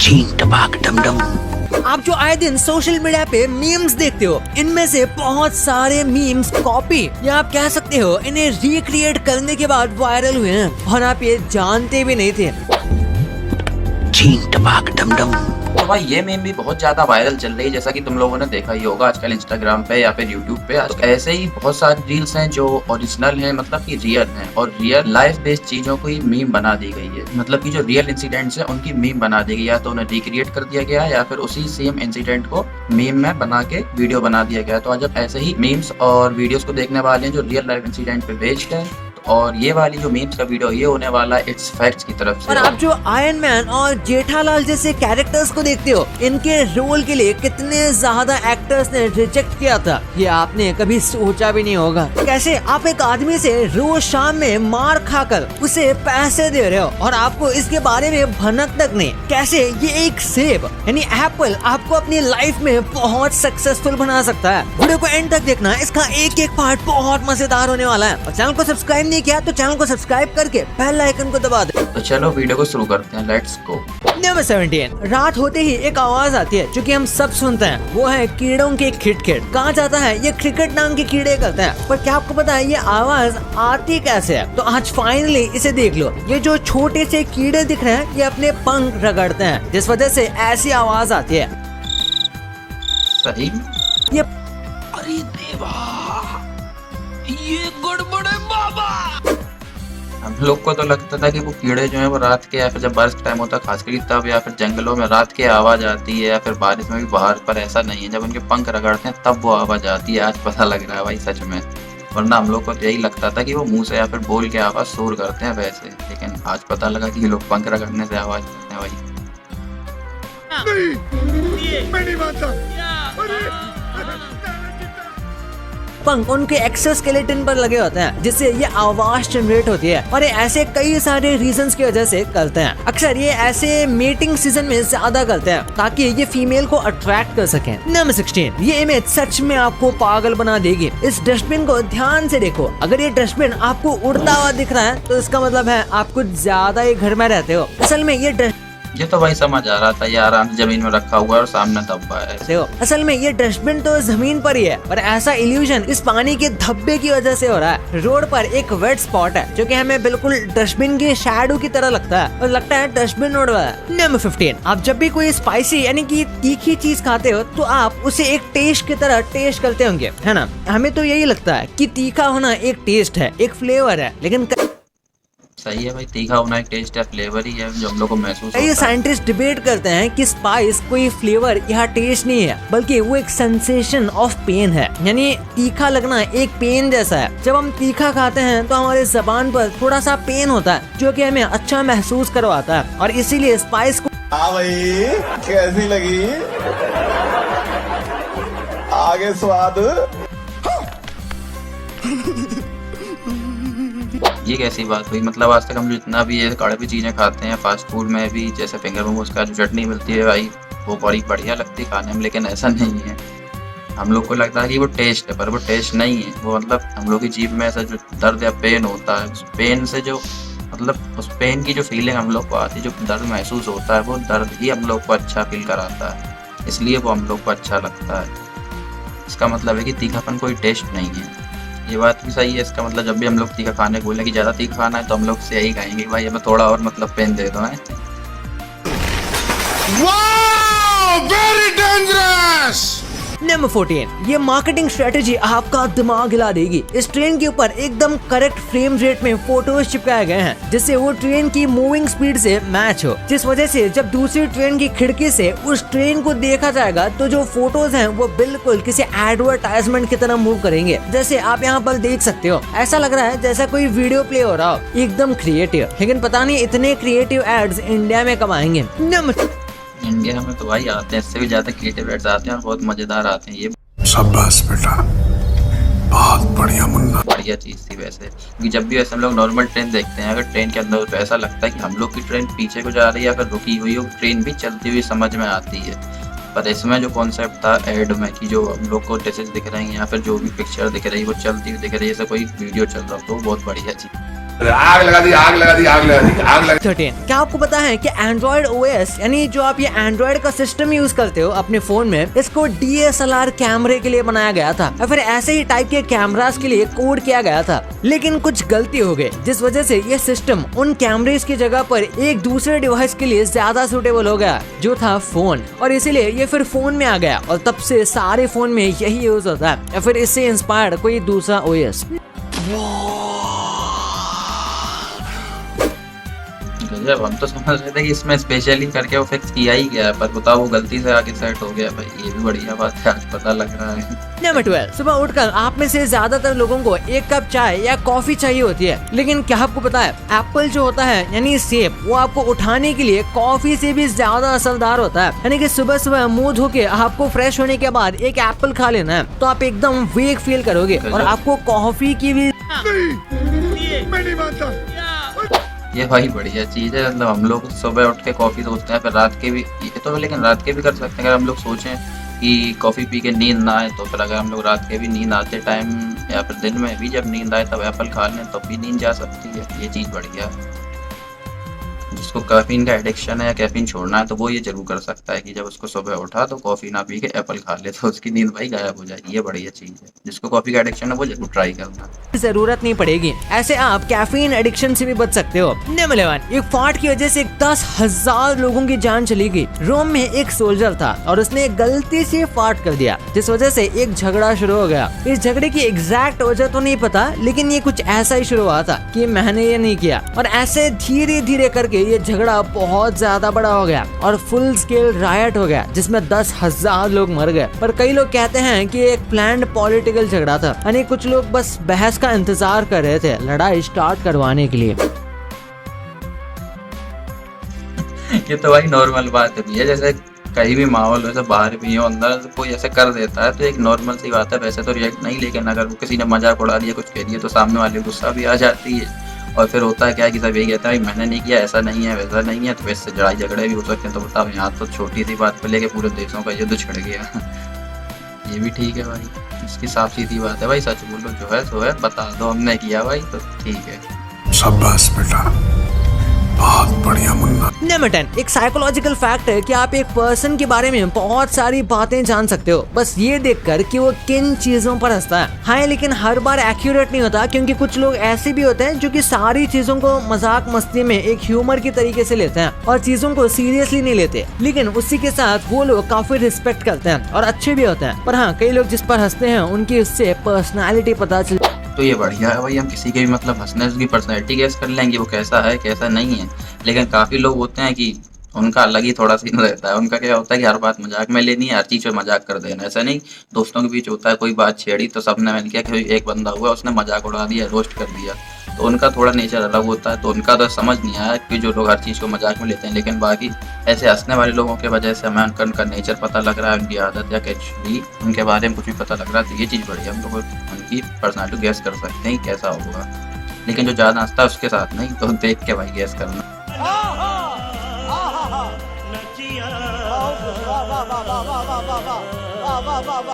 चीन टपाक डम डम। आप जो आए दिन सोशल मीडिया पे मीम्स देखते हो, इनमें से बहुत सारे मीम्स कॉपी या आप कह सकते हो इन्हें रिक्रिएट करने के बाद वायरल हुए हैं और आप ये जानते भी नहीं थे। चीन टपाक डम डम। तो भाई ये मीम भी बहुत ज्यादा वायरल चल रही है, जैसा कि तुम लोगों ने देखा ही होगा आजकल इंस्टाग्राम पे या फिर यूट्यूब पे। तो ऐसे ही बहुत सारी रील्स हैं जो ओरिजिनल हैं, मतलब कि रियल हैं, और रियल लाइफ बेस्ड चीजों को ही मीम बना दी गई है। मतलब कि जो रियल इंसिडेंट्स हैं उनकी मीम बना दी गई, या तो उन्हें रिक्रिएट कर दिया गया या फिर उसी सेम इंसिडेंट को मीम में बना के वीडियो बना दिया गया। तो आज अब ऐसे ही मीम्स और वीडियोस को देखने वाले हैं जो रियल लाइफ इंसिडेंट पे बेस्ड है, और ये वाली जो मीम्स का वीडियो ये होने वाला है इट्स फैक्ट्स की तरफ से। और आप जो आयरन मैन और जेठालाल जैसे कैरेक्टर्स को देखते हो, इनके रोल के लिए कितने ज्यादा एक्टर्स ने रिजेक्ट किया था, ये आपने कभी सोचा भी नहीं होगा। कैसे आप एक आदमी से रोज शाम में मार खाकर उसे पैसे दे रहे हो और आपको इसके बारे में भनक तक नहीं। कैसे ये एक सेब यानी एप्पल आपको अपनी लाइफ में बहुत सक्सेसफुल बना सकता है। वीडियो को एंड तक देखना, इसका एक एक पार्ट बहुत मजेदार होने वाला है। और चैनल को सब्सक्राइब नहीं किया तो चैनल को सब्सक्राइब करके बेल आइकन को दबा दे। तो चलो वीडियो को शुरू करते हैं, लेट्स गो। नंबर 17। रात होते ही एक आवाज आती है जो कि हम सब सुनते हैं, वो है कीड़ों के खिटखिट। कहा जाता है ये क्रिकेट नाम के कीड़े करते हैं, पर क्या आपको पता है ये आवाज आती कैसे है? तो आज फाइनली इसे देख लो। ये जो छोटे से कीड़े दिख रहे हैं ये अपने पंख रगड़ते हैं, जिस वजह से ऐसी आवाज आती है। सही ये अरे देवा, ये गड़बड़ है बाबा। हम लोग को तो लगता था कि वो कीड़े जो है वो रात के या फिर जब बारिश का टाइम होता है खासकर तब, या फिर जंगलों में रात के आवाज आती है, या फिर बारिश में भी बाहर। पर ऐसा नहीं है, जब उनके पंख रगड़ते हैं तब वो आवाज आती है। आज पता लग रहा है भाई सच में, वरना हम लोग को तो यही लगता था कि वो मुंह से या फिर बोल के आवाज शोर करते हैं वैसे, लेकिन आज पता लगा कि ये लोग पंख रगड़ने से आवाज करते हैं भाई। मैं नहीं मानता। पंख उनके एक्सोस्केलेटन पर लगे होते हैं, जिससे ये आवाज जनरेट होती है। और ये ऐसे कई सारे रीजंस की वजह से करते हैं। अक्सर ये ऐसे मीटिंग सीजन में ज्यादा करते हैं ताकि ये फीमेल को अट्रैक्ट कर सकें। नंबर 16। ये इमेज सच में आपको पागल बना देगी। इस डस्टबिन को ध्यान से देखो। अगर ये डस्टबिन आपको उड़ता हुआ दिख रहा है तो इसका मतलब है आप कुछ ज्यादा ही घर में रहते हो। असल में ये तो भाई समझ आ रहा था, ये आराम से जमीन में रखा हुआ है और सामने धब्बा है। असल में ये डस्टबिन तो जमीन पर ही है, पर ऐसा इल्यूजन इस पानी के धब्बे की वजह से हो रहा है। रोड पर एक वेट स्पॉट है जो कि हमें बिल्कुल डस्टबिन की शैडो की तरह लगता है, और लगता है डस्टबिन उड़ रहा है। नंबर 15। आप जब भी कोई स्पाइसी यानी कि तीखी चीज खाते हो तो आप उसे एक टेस्ट की तरह टेस्ट करते होंगे, है ना? हमें तो यही लगता है कि तीखा होना एक टेस्ट है, एक फ्लेवर है, लेकिन सही है भाई, तीखा होना एक टेस्ट या फ्लेवर ही है जो हम लोग को महसूस होता है। ये साइंटिस्ट डिबेट करते हैं कि स्पाइस कोई फ्लेवर या टेस्ट नहीं है, बल्कि वो एक सेंसेशन ऑफ पेन है। यानी तीखा लगना एक पेन जैसा है। जब हम तीखा खाते हैं तो हमारे जबान पर थोड़ा सा पेन होता है जो कि हमें अच्छा महसूस करवाता है, और इसीलिए स्पाइस को हाँ भाई, कैसी लगी? आगे स्वाद। ये कैसी बात हुई? मतलब आज तक हम जितना भी ये कड़वी चीजें खाते हैं फास्ट फूड में भी, जैसे फिंगर मोमोज का जो चटनी मिलती है भाई वो बड़ी बढ़िया लगती है खाने में, लेकिन ऐसा नहीं है। हम लोग को लगता है कि वो टेस्ट है, पर वो टेस्ट नहीं है। वो मतलब हम लोग की जीभ में ऐसा जो दर्द या पेन होता है, उस पेन से जो मतलब उस पेन की जो फीलिंग हम लोग को आती है, जो दर्द महसूस होता है, वो दर्द ही हम लोग को अच्छा फील कराता है, इसलिए वो हम लोग को अच्छा लगता है। इसका मतलब है कि तीखापन कोई टेस्ट नहीं है। ये बात भी सही है। इसका मतलब जब भी हम लोग तीखा खाने को बोले कि ज्यादा तीखा खाना है तो हम लोग से यही कहेंगे भाई हमें थोड़ा और मतलब पेन दे दो है। Wow, very dangerous. नंबर 14। ये मार्केटिंग स्ट्रेटेजी आपका दिमाग हिला देगी। इस ट्रेन के ऊपर एकदम करेक्ट फ्रेम रेट में फोटोज चिपकाए गए हैं, जिससे वो ट्रेन की मूविंग स्पीड से मैच हो, जिस वजह से जब दूसरी ट्रेन की खिड़की से उस ट्रेन को देखा जाएगा तो जो फोटोज हैं वो बिल्कुल किसी एडवर्टाइजमेंट की तरह मूव करेंगे। जैसे आप यहाँ पर देख सकते हो, ऐसा लग रहा है जैसा कोई वीडियो प्ले हो रहा हो, एकदम क्रिएटिव। लेकिन पता नहीं इतने क्रिएटिव एड्स इंडिया में कब आएंगे। इंडिया में तो भाई आते हैं, इससे भी ज्यादा क्रिएटिव एड्स आते हैं और बहुत मजेदार आते हैं। ये शाबाश बेटा, बहुत बढ़िया मुन्ना। बढ़िया चीज थी वैसे, क्योंकि जब भी वैसे हम लोग नॉर्मल ट्रेन देखते हैं, अगर ट्रेन के अंदर तो ऐसा लगता है कि हम लोग की ट्रेन पीछे को जा रही है या फिर रुकी हुई हो, ट्रेन भी चलती हुई समझ में आती है। पर इसमें जो कॉन्सेप्ट था एड में कि जो हम लोग को डिशेज दिख रही हैं या फिर जो भी पिक्चर दिख रही है वो चलती हुई दिख रही है, जैसे कोई वीडियो चल रहा हो, तो बहुत बढ़िया चीज। आग लगा दी, आग लगा दी, आग लगा दी, आग लगा 13। क्या आपको पता है कि एंड्रॉइड ओएस यानी जो आप ये एंड्रॉइड का सिस्टम यूज करते हो अपने फोन में, इसको DSLR कैमरे के लिए बनाया गया था या फिर ऐसे ही टाइप के कैमरास के लिए कोड किया गया था। लेकिन कुछ गलती हो गई जिस वजह से ये सिस्टम उन कैमरेज की जगह पर एक दूसरे डिवाइस के लिए ज्यादा सूटेबल हो गया जो था फोन, और इसीलिए ये फिर फोन में आ गया और तब से सारे फोन में यही यूज होता है या फिर इससे इंस्पायर्ड कोई दूसरा ओएस। जब हम तो समझ रहे थे कि इसमें स्पेशली करके वो फिक्स किया ही गया है, पर बताओ वो गलती से आगे सेट हो गया भाई। ये भी बढ़िया बात है, आज पता लग रहा है। नंबर 12, सुबह उठकर आप में से ज्यादातर लोगों को एक कप चाय या कॉफी चाहिए होती है, लेकिन क्या आपको पता है एप्पल जो होता है यानी सेब, वो आपको उठाने के लिए कॉफी से भी ज्यादा असरदार होता है। यानी कि सुबह सुबह मुंह धो के आपको फ्रेश होने के बाद एक एप्पल खा लेना है तो आप एकदम वेक फील करोगे और आपको कॉफी की भी ये भाई बढ़िया चीज़ है। मतलब हम लोग सुबह उठ के कॉफ़ी सोचते हैं, फिर रात के भी, ये तो लेकिन रात के भी कर सकते हैं। अगर हम लोग सोचें कि कॉफ़ी पी के नींद ना आए तो फिर अगर हम लोग रात के भी नींद आते टाइम या फिर दिन में भी जब नींद आए तब एप्पल खा लें तब भी नींद जा सकती है। ये चीज़ बढ़िया है। जिसको कैफीन का एडिक्शन है या कैफीन छोड़ना है तो वो ये जरूर कर सकता है कि जब उसको सुबह उठा तो कॉफ़ी ना पी के एप्पल खा ले तो उसकी नींद भाई गायब हो जाएगी। ये बढ़िया चीज़ है। जिसको कॉफ़ी का एडिक्शन है वो जरूर ट्राई करना। जरूरत नहीं पड़ेगी। ऐसे आप कैफीन एडिक्शन से भी बच सकते हो। नंबर 11, एक फाट की वजह से 10,000 लोगों की जान चली गई। रोम में एक सोल्जर था और उसने गलती से फाट कर दिया जिस वजह से एक झगड़ा शुरू हो गया। इस झगड़े की एग्जैक्ट वजह तो नहीं पता, लेकिन ये कुछ ऐसा ही शुरू हुआ था कि मैंने ये नहीं किया, और ऐसे धीरे धीरे करके ये झगड़ा बहुत ज्यादा बड़ा हो गया और फुल स्केल रायट हो गया जिसमें 10,000 लोग मर गए। पर कई लोग कहते हैं कि एक प्लान्ड पॉलिटिकल झगड़ा था, यानी कुछ लोग बस बहस का इंतजार कर रहे थे लड़ाई स्टार्ट करवाने के लिए। ये तो भाई नॉर्मल बात है, जैसे कहीं भी माहौल वैसे बाहर भी हो अंदर कोई ऐसे कर देता है तो एक नॉर्मल सी बात है। वैसे तो रिएक्ट नहीं, लेकिन अगर वो किसी ने मजाक उड़ा दिया कुछ कह दिया तो सामने वाले गुस्सा भी आ जाती है। और फिर होता है क्या कि सब यही कहता है मैंने नहीं किया, ऐसा नहीं है, वैसा नहीं है, तो इससे लड़ाई झगड़े भी हो सकते हैं। तो बताओ, यहाँ तो छोटी सी बात पर लेके पूरे देशों का युद्ध छिड़ गया। ये भी ठीक है भाई, इसकी साफ सीधी बात है भाई, सच बोलो जो है सो है, बता दो हमने किया भाई तो ठीक है। शाबाश बेटा, बहुत बढ़िया मुन्ना। नंबर 10, एक साइकोलॉजिकल फैक्ट है कि आप एक पर्सन के बारे में बहुत सारी बातें जान सकते हो बस ये देखकर कि वो किन चीजों पर हंसता है। हाँ, लेकिन हर बार एक्यूरेट नहीं होता, क्योंकि कुछ लोग ऐसे भी होते हैं जो कि सारी चीजों को मजाक मस्ती में एक ह्यूमर की तरीके से लेते हैं और चीजों को सीरियसली नहीं लेते, लेकिन उसी के साथ वो लोग काफी रिस्पेक्ट करते हैं और अच्छे भी होते हैं। पर हाँ, कई लोग जिस पर हंसते हैं उनकी उससे पर्सनैलिटी पता चल। तो ये बढ़िया है भाई, हम किसी के भी मतलब हंसने उसकी पर्सनैलिटी गेस कर लेंगे वो कैसा है कैसा नहीं है। लेकिन काफ़ी लोग होते हैं कि उनका अलग ही थोड़ा सीन रहता है। उनका क्या होता है कि हर बात मजाक में लेनी है, हर चीज़ पे मजाक कर देना। ऐसा नहीं, दोस्तों के बीच होता है कोई बात छेड़ी तो सबने मिल किया कि एक बंदा हुआ उसने मजाक उड़ा दिया, रोस्ट कर दिया, तो उनका थोड़ा नेचर अलग होता है। तो उनका तो समझ नहीं आया कि जो लोग हर चीज़ को मजाक में लेते हैं, लेकिन बाकी ऐसे हंसने वाले लोगों के वजह से हमें उनका नेचर पता लग रहा है, उनकी आदत या कुछ भी उनके बारे में कुछ भी पता लग रहा है। तो ये चीज़ बढ़िया, हम लोग उनकी पर्सनैलिटी गैस कर सकते हैं कैसा होगा। लेकिन जो ज़्यादा हंसता है उसके साथ नहीं, तो देख के भाई गैस करना।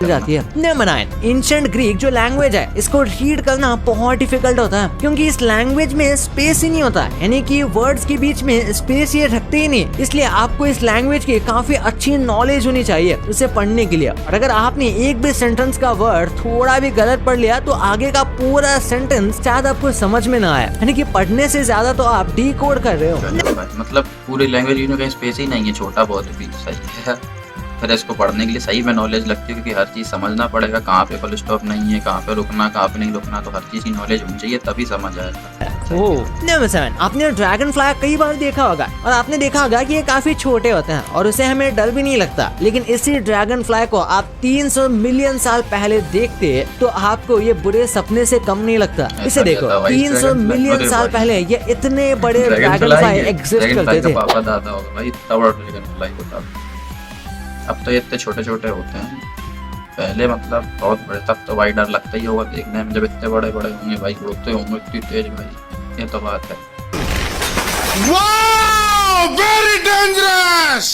जाती है। नंबर 9, एंशिएंट ग्रीक जो लैंग्वेज है इसको रीड करना बहुत डिफिकल्ट होता है, क्योंकि इस लैंग्वेज में स्पेस ही नहीं होता, यानी कि वर्ड्स के बीच में स्पेस ये रखते ही नहीं। इसलिए आपको इस लैंग्वेज की काफी अच्छी नॉलेज होनी चाहिए उसे पढ़ने के लिए। और अगर आपने एक भी सेंटेंस का वर्ड थोड़ा भी गलत पढ़ लिया तो आगे का पूरा सेंटेंस शायद आपको समझ में ना आए, यानी कि पढ़ने से ज्यादा तो आप डिकोड कर रहे हो। मतलब पूरी लैंग्वेज में कहीं स्पेस ही नहीं है, छोटा बहुत भी सही है। फिर इसको पढ़ने के लिए सही में नॉलेज लगती है, क्योंकि हर चीज़ समझना पड़ेगा, कहाँ पे फुल स्टॉप नहीं है, कहाँ पे रुकना, कहाँ पे नहीं रुकना, तो हर चीज़ की नॉलेज होनी चाहिए तभी समझ आएगा। नंबर 7, आपने ड्रैगन फ्लाई कई बार देखा होगा और आपने देखा होगा कि ये काफी छोटे होते हैं और उसे हमें डर भी नहीं लगता। लेकिन इसी ड्रैगन फ्लाई को आप 300 मिलियन साल पहले देखते तो आपको ये बुरे सपने से कम नहीं लगता। इसे देखो, 300 मिलियन साल पहले ये इतने बड़े ड्रैगन फ्लाई एग्जिस्ट करते थे। पापा दादा होगा भाई, इतना बड़ा ड्रैगन फ्लाई होता। अब तो ये इतने छोटे छोटे होते हैं, पहले मतलब बहुत बड़े, तब तो भाई डर लगता ही होगा देखने में। जब इतने बड़े बड़े होंगे भाई, उड़ते होंगे इतनी तेज भाई, ये तो बात है। वाह, वेरी डेंजरस।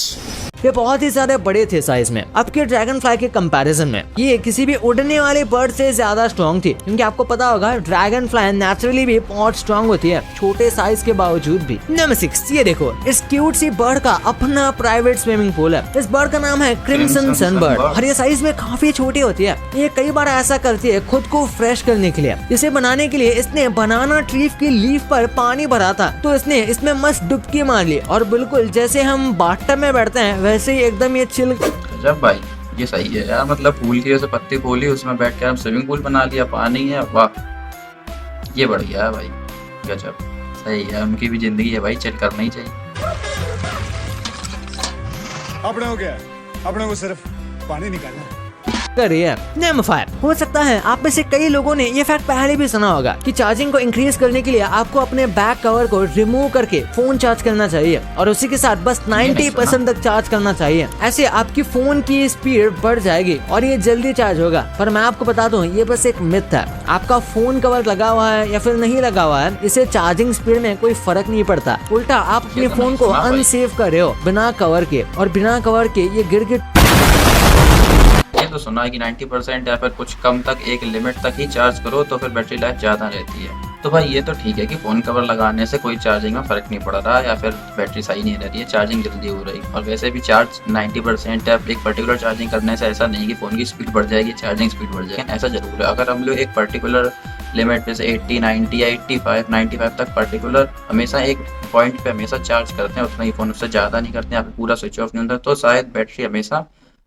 ये बहुत ही ज्यादा बड़े थे साइज में अब के ड्रैगन फ्लाई के कंपैरिजन में। ये किसी भी उड़ने वाले बर्ड से ज्यादा स्ट्रॉन्ग थी, क्योंकि आपको पता होगा ड्रैगन फ्लाई नेचुरली भी बहुत स्ट्रॉन्ग होती है छोटे साइज के बावजूद भी। नंबर 6, ये देखो इस क्यूट सी बर्ड का अपना प्राइवेट स्विमिंग पूल है। इस बर्ड का नाम है क्रिम्सन सनबर्ड और ये साइज में काफी छोटी होती है। ये कई बार ऐसा करती है खुद को फ्रेश करने के लिए। इसे बनाने के लिए इसने बनाना ट्री की लीफ पर पानी भरा था, तो इसने इसमें मस्त डुबकी मार ली और बिल्कुल जैसे हम बाथटब में बैठते हैं वैसे ही एकदम ये चिल। जब भाई ये सही है यार, मतलब फूल की जैसे पत्ती खोली उसमें बैठ के हम स्विमिंग पूल बना लिया, पानी है, वाह ये बढ़िया है भाई, गजब सही है। उनकी भी जिंदगी है भाई, चिल करना ही चाहिए। अपने हो गया, अपने को सिर्फ पानी निकालना है। नंबर 5, हो सकता है आप में से कई लोगों ने ये फैक्ट पहले भी सुना होगा कि चार्जिंग को इंक्रीज करने के लिए आपको अपने बैक कवर को रिमूव करके फोन चार्ज करना चाहिए और उसी के साथ बस 90% तक चार्ज करना चाहिए। ऐसे आपकी फोन की स्पीड बढ़ जाएगी और ये जल्दी चार्ज होगा। पर मैं आपको बता दूं ये बस एक मिथ है। आपका फोन कवर लगा हुआ है या फिर नहीं लगा हुआ है, इससे चार्जिंग स्पीड में कोई फर्क नहीं पड़ता। उल्टा आप अपने फोन को अनसेफ कर रहे हो बिना कवर के, और बिना कवर के ये गिर ये तो सुना है कि 90% या फिर कुछ कम तक, एक लिमिट तक ही चार्ज करो तो फिर बैटरी लाइफ ज़्यादा रहती है। तो भाई ये तो ठीक है कि फ़ोन कवर लगाने से कोई चार्जिंग में फ़र्क नहीं पड़ रहा या फिर बैटरी सही नहीं रह रही है, चार्जिंग जल्दी हो रही। और वैसे भी चार्ज 90% है, एक पर्टिकुलर चार्जिंग करने से ऐसा नहीं कि फ़ोन की स्पीड बढ़ जाएगी, चार्जिंग स्पीड बढ़ जाएगी। ऐसा जरूर है अगर हम लोग एक पर्टिकुलर लिमिट जैसे 80, 90 या 85, 95 तक पर्टिकुलर हमेशा एक पॉइंट पे हमेशा चार्ज करते हैं, उतना ही फ़ोन उससे ज़्यादा नहीं करते हैं, या फिर पूरा स्विच ऑफ नहीं होता, तो शायद बैटरी हमेशा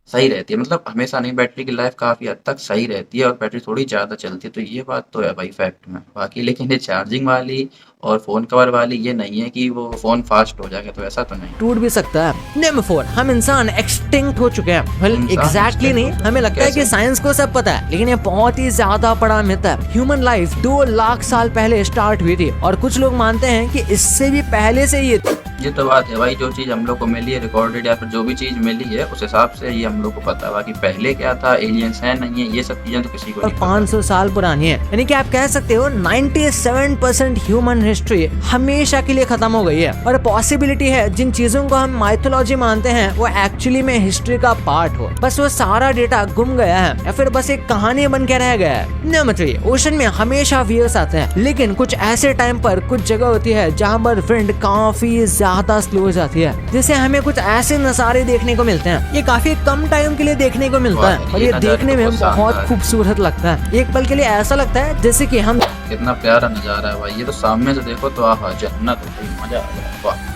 सही रहती है। मतलब हमेशा नहीं, बैटरी की लाइफ काफ़ी हद तक सही रहती है और बैटरी थोड़ी ज़्यादा चलती है। तो ये बात तो है भाई फैक्ट में। बाकी लेकिन ये चार्जिंग वाली और फ़ोन कवर वाली ये नहीं है कि वो फ़ोन फास्ट हो जाएगा, तो ऐसा तो नहीं, टूट भी सकता है। नंबर 4, हम इंसान एक्सटिंक्ट हो चुके हैं। वेल एग्जैक्टली नहीं, हमें लगता है कि साइंस को सब पता है, लेकिन ये बहुत ही ज्यादा बड़ा मिथ है। ह्यूमन लाइफ 2 लाख साल पहले स्टार्ट हुई थी और कुछ लोग मानते हैं कि इससे भी पहले से ये तो बात है भाई। जो चीज़ हम लोग को मिली है रिकॉर्डेड या फिर जो भी चीज़ मिली है उस हिसाब से ये हम लोग को पता है। बाकी पहले क्या था, एलियंस है नहीं है, ये सब चीज़ें तो किसी को नहीं पता। 500 साल पुरानी है, यानी कि आप कह सकते हो 97% ह्यूमन हिस्ट्री हमेशा के लिए खत्म हो गई है। और पॉसिबिलिटी है जिन चीजों को हम माइथोलॉजी मानते हैं वो एक्चुअली में हिस्ट्री का पार्ट हो, बस वो सारा डेटा गुम गया है या फिर बस एक कहानी बन के रह गया है। नंबर 3, ओशन में हमेशा वेव्स आते हैं, लेकिन कुछ ऐसे टाइम पर कुछ जगह होती है जहाँ पर विंड काफी ज्यादा स्लो हो जाती है, जिससे हमें कुछ ऐसे नज़ारे देखने को मिलते हैं। ये काफी कम टाइम के लिए देखने को मिलता है और ये देखने में बहुत खूबसूरत लगता है। एक पल के लिए ऐसा लगता है जैसे कि हम, कितना प्यारा नज़ारा है भाई। ये तो सामने से देखो तो आहा जन्नत हो गई, मजा आ गया, वाह।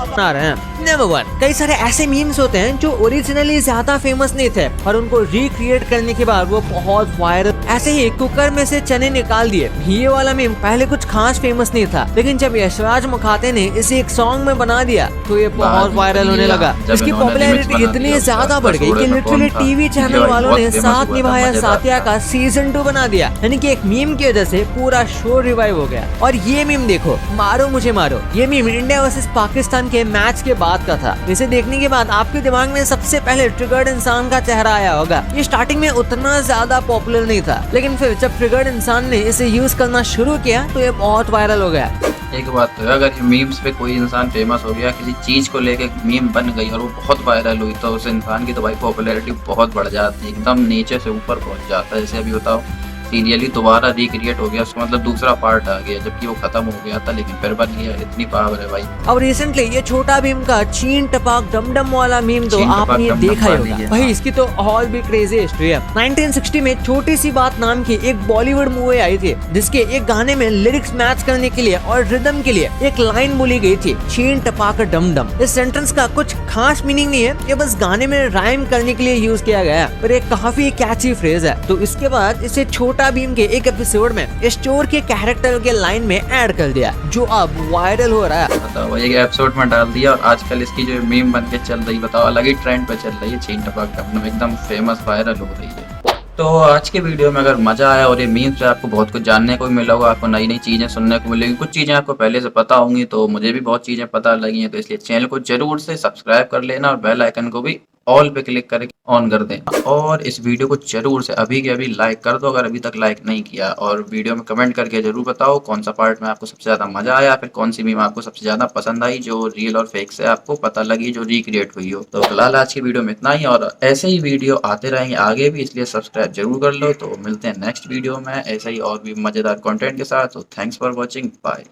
बना रहे हैं। नंबर 1, कई सारे ऐसे मीम्स होते हैं जो ओरिजिनली ज्यादा फेमस नहीं थे और उनको रिक्रिएट करने के बाद वो बहुत वायरल। ऐसे ही कुकर में से चने निकाल दिए, ये वाला मीम पहले कुछ खास फेमस नहीं था, लेकिन जब यशराज मुखाते ने इसे एक सॉन्ग में बना दिया तो ये बहुत वायरल होने लगा। इसकी पॉपुलैरिटी इतनी ज्यादा बढ़ गई कि लिटरली टीवी चैनल वालों ने साथ निभाया साथिया का सीजन 2 बना दिया, यानी कि एक मीम की वजह से पूरा शो रिवाइव हो गया। और ये मीम देखो, मारो मुझे मारो, ये मीम इंडिया वर्सेस पाकिस्तान के मैच के बाद का था। इसे देखने के बाद आपके दिमाग में सबसे पहले ट्रिगर्ड इंसान का चेहरा आया होगा। ये स्टार्टिंग में उतना ज्यादा पॉपुलर नहीं था, लेकिन फिर जब ट्रिगर्ड इंसान ने इसे यूज करना शुरू किया तो ये बहुत वायरल हो गया। एक बात तो है, अगर मीम्स पे कोई इंसान फेमस हो गया, किसी चीज को लेके मीम बन गई और वो बहुत वायरल हुई, तो उस इंसान की तो भाई पॉपुलैरिटी बहुत बढ़ जाती है, एकदम नीचे से ऊपर पहुंच जाता है। जैसे अभी बताओ सीरियली दोबारा रिक्रिएट हो गया, उसका मतलब दूसरा पार्ट आ गया, जबकि वो खत्म हो गया था लेकिन फिर बन गया। इतनी पावर है भाई। अब रिसेंटली ये छोटा भीम का चीन टपाक डमडम वाला मीम तो आपने देखा ही होगा भाई। इसकी तो और भी क्रेजी हिस्ट्री है। 1960 में छोटी सी बात नाम की एक बॉलीवुड मूवी आई थी, जिसके एक गाने में लिरिक्स मैच करने के लिए और रिदम के लिए एक लाइन बोली गई थी, चीन टपाक डमडम। इस सेंटेंस का कुछ खास मीनिंग नहीं है, ये बस गाने में राइम करने के लिए यूज किया गया है, पर एक काफी कैची फ्रेज है। तो इसके बाद इसे छोटा भीम के एक एपिसोड में स्टोर के कैरेक्टर के लाइन में ऐड कर दिया, जो अब वायरल हो रहा है। बताओ एक एपिसोड में डाल दिया और आजकल इसकी जो मीम बन के चल रही, बताओ अलग ही ट्रेंड पे चल रही है, चीन टपाक डमडम एकदम फेमस वायरल हो रही है। तो आज के वीडियो में अगर मजा आया और ये मीम्स से आपको बहुत कुछ जानने को भी मिला होगा, आपको नई नई चीजें सुनने को मिलेगी, कुछ चीजें आपको पहले से पता होंगी, तो मुझे भी बहुत चीजें पता लगी हैं, तो इसलिए चैनल को जरूर से सब्सक्राइब कर लेना और बेल आइकन को भी ऑल पे क्लिक करके ऑन कर दें और इस वीडियो को जरूर से अभी के अभी लाइक कर दो अगर अभी तक लाइक नहीं किया, और वीडियो में कमेंट करके जरूर बताओ कौन सा पार्ट में आपको सबसे ज़्यादा मजा आया, फिर कौन सी मीम आपको सबसे ज़्यादा पसंद आई जो रियल और फेक से आपको पता लगी, जो रिक्रिएट हुई हो। तो फिलहाल आज की वीडियो में इतना ही, और ऐसे ही वीडियो आते रहेंगे आगे भी, इसलिए सब्सक्राइब जरूर कर लो। तो मिलते हैं नेक्स्ट वीडियो में ऐसे ही और भी मज़ेदार कॉन्टेंट के साथ। तो थैंक्स फॉर वॉचिंग, बाय।